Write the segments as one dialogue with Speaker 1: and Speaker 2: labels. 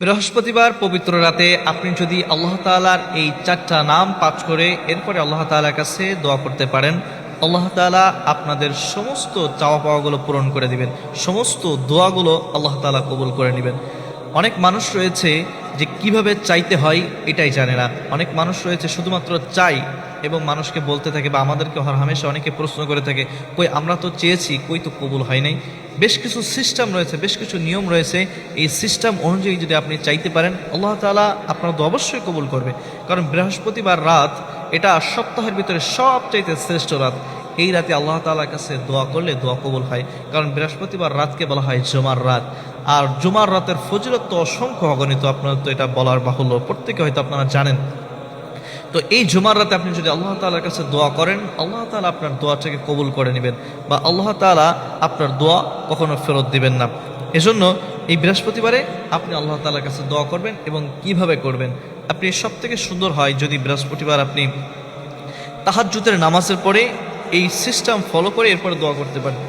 Speaker 1: বৃহস্পতিবার পবিত্র রাতে আপনি যদি আল্লাহ তাআলার এই চারটা নাম পাঠ করে এরপরে আল্লাহ তাআলার কাছে দোয়া করতে পারেন, আল্লাহ তাআলা আপনাদের সমস্ত চাওয়া পাওয়াগুলো পূরণ করে দিবেন, সমস্ত দোয়াগুলো আল্লাহ তাআলা কবুল করে নেবেন। অনেক মানুষ রয়েছে যে কিভাবে চাইতে হয় এটাই জানে না। অনেক মানুষ রয়েছে শুধুমাত্র চাই এবং মানুষকে বলতে থাকে বা আমাদেরকে হামেশা অনেকে প্রশ্ন করে থাকে, কই আমরা তো চেয়েছি, কই তো কবুল হয় নাই। বেশ কিছু সিস্টেম রয়েছে, বেশ কিছু নিয়ম রয়েছে। এই সিস্টেম অনুযায়ী যদি আপনি চাইতে পারেন, আল্লাহ তাআলা আপনার তো অবশ্যই কবুল করবে। কারণ বৃহস্পতিবার রাত এটা সপ্তাহের ভিতরে সবচাইতে শ্রেষ্ঠ রাত। এই রাতে আল্লাহ তাআলার কাছে দোয়া করলে দোয়া কবুল হয়। কারণ বৃহস্পতিবার রাতকে বলা হয় জুমার রাত। আর জুমার রাতের ফজিলত তো অসংখ্য অগণিত, আপনারা তো এটা বলার বাহুল্য, প্রত্যেকে হয়তো আপনারা জানেন। তো এই জুমার রাতে আপনি যদি আল্লাহ তাআলার কাছে দোয়া করেন, আল্লাহ তাআলা আপনার দোয়াটাকে কবুল করে নেবেন বা আল্লাহ তাআলা আপনার দোয়া কখনো ফেরত দিবেন না। এজন্য এই বৃহস্পতিবারে আপনি আল্লাহ তাআলার কাছে দোয়া করবেন। এবং কিভাবে করবেন, আপনি সবথেকে সুন্দর হয় যদি বৃহস্পতিবার আপনি তাহাজ্জুদের নামাজের পরে এই সিস্টেম ফলো করে এরপরে দোয়া করতে পারেন।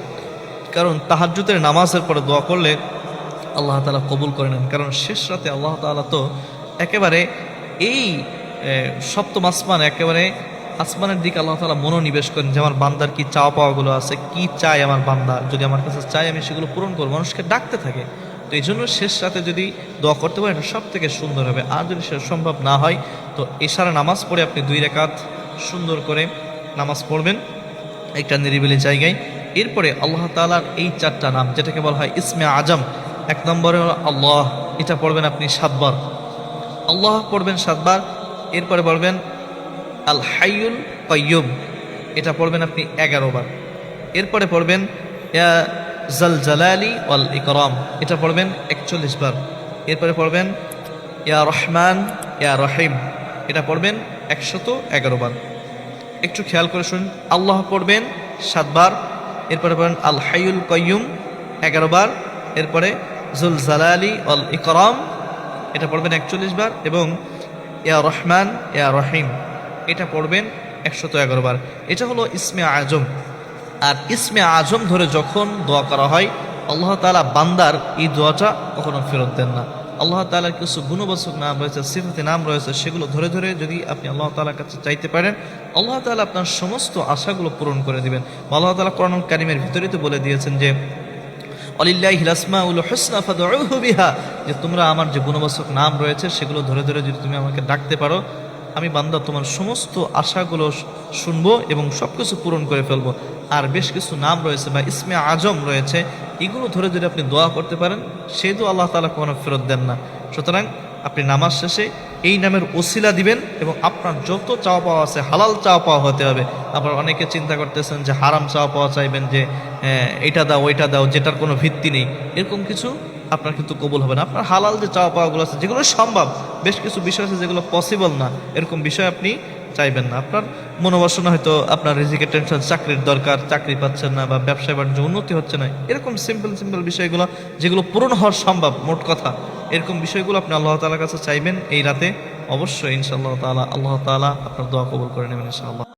Speaker 1: কারণ তাহাজ্জুদের নামাজের পরে দোয়া করলে আল্লাহ তাআলা কবুল করে নেন। কারণ শেষ রাতে আল্লাহ তাআলা তো একেবারে এই সপ্তম আসমান, একেবারে আসমানের দিকে আল্লাহ তাআলা মনোনিবেশ করেন যে আমার বান্দার কি চাওয়া পাওয়াগুলো আছে, কি চায় আমার বান্দা, যদি আমার কাছে চাই আমি সেগুলো পূরণ করবো। মানুষকে ডাকতে থাকে। তো এই জন্য শেষ রাতে যদি দোয়া করতে পারেন এটা সব থেকে সুন্দর হবে। আর যদি সেটা সম্ভব না হয় তো এশারা নামাজ পড়ে আপনি 2 রাকাত সুন্দর করে নামাজ পড়বেন একটা নিরিবিলি জায়গায়। এরপরে আল্লাহ তাআলার এই 4টা নাম, যেটাকে বলা হয় ইসমে আজম। 1 নম্বরে হলো আল্লাহ, এটা পড়বেন আপনি 7 বার। আল্লাহ পড়বেন 7 বার। এরপরে পড়বেন আল হাইয়ুল কাইয়ুম, এটা পড়বেন আপনি 11 বার। এরপরে পড়বেন ইয়া জাল জালালি ওয়াল ইকরাম, এটা পড়বেন 41 বার। এরপরে পড়বেন ইয়া রহমান ইয়া রহিম, এটা পড়বেন 111 বার। একটু খেয়াল করে শুনুন, আল্লাহ পড়বেন 7 বার, এরপরে পড়বেন আল হাইয়ুল কাইয়ুম 11 বার, এরপরে জুল জালালি ওয়াল ইকরাম এটা পড়বেন 41 বার, এবং ইয়া রহমান ইয়া রহিম এটা পড়বেন 111 বার। এটা হলো ইসমে আজম। আর ইসমে আজম ধরে যখন দোয়া করা হয়, আল্লাহ তাআলা বান্দার এই দোয়াটা কখনো ফেরত দেন না। আল্লাহ তাআলার কিছু গুণবাচক নাম রয়েছে, সিফাতি নাম রয়েছে, সেগুলো ধরে ধরে যদি আপনি আল্লাহ তাআলার কাছে চাইতে পারেন, আল্লাহ তাআলা আপনার সমস্ত আশাগুলো পূরণ করে দিবেন। আল্লাহ তাআলা কোরআনুল কারীমের ভিতরেই তো বলে দিয়েছেন যে ওয়ালিল্লাহিল আসমাউল হুসনা ফাদউহু বিহা, যে তোমরা আমার যে গুণবাচক নাম রয়েছে সেগুলো ধরে ধরে যদি তুমি আমাকে ডাকতে পারো, আমি বান্দা তোমার সমস্ত আশাগুলো শুনবো এবং সব কিছু পূরণ করে ফেলবো। আর বেশ কিছু নাম রয়েছে বা ইসমে আজম রয়েছে, এগুলো ধরে যদি আপনি দোয়া করতে পারেন, সেই তো আল্লাহ তাআলা কোনো ফেরত দেন না। সুতরাং আপনি নামাজ শেষে এই নামের ওসিলা দিবেন এবং আপনার যত চাওয়া পাওয়া আছে হালাল চাওয়া পাওয়া হতে হবে। আবার অনেকে চিন্তা করতেছেন যে হারাম চাওয়া পাওয়া চাইবেন, যে এটা দাও ওইটা দাও, যেটার কোনো ভিত্তি নেই, এরকম কিছু আপনার কিন্তু কবুল হবে না। আপনার হালাল যে চাওয়া পাওয়াগুলো আছে, যেগুলো সম্ভব, বেশ কিছু বিষয় আছে যেগুলো পসিবল না, এরকম বিষয় আপনি চাইবেন না। আপনার মনোবাসনা হয়তো আপনার রিজিকের টেনশন, চাকরির দরকার, চাকরি পাচ্ছেন না, বা ব্যবসায় বাণিজ্য উন্নতি হচ্ছে না, এরকম সিম্পল সিম্পল বিষয়গুলো যেগুলো পূরণ হওয়ার সম্ভব, মোট কথা এরকম বিষয়গুলো আপনি আল্লাহ তাআলার কাছে চাইবেন এই রাতে। অবশ্যই ইনশাআল্লাহ তাআলা আল্লাহ তাআলা আপনার দোয়া কবুল করে নেবেন ইনশাআল্লাহ।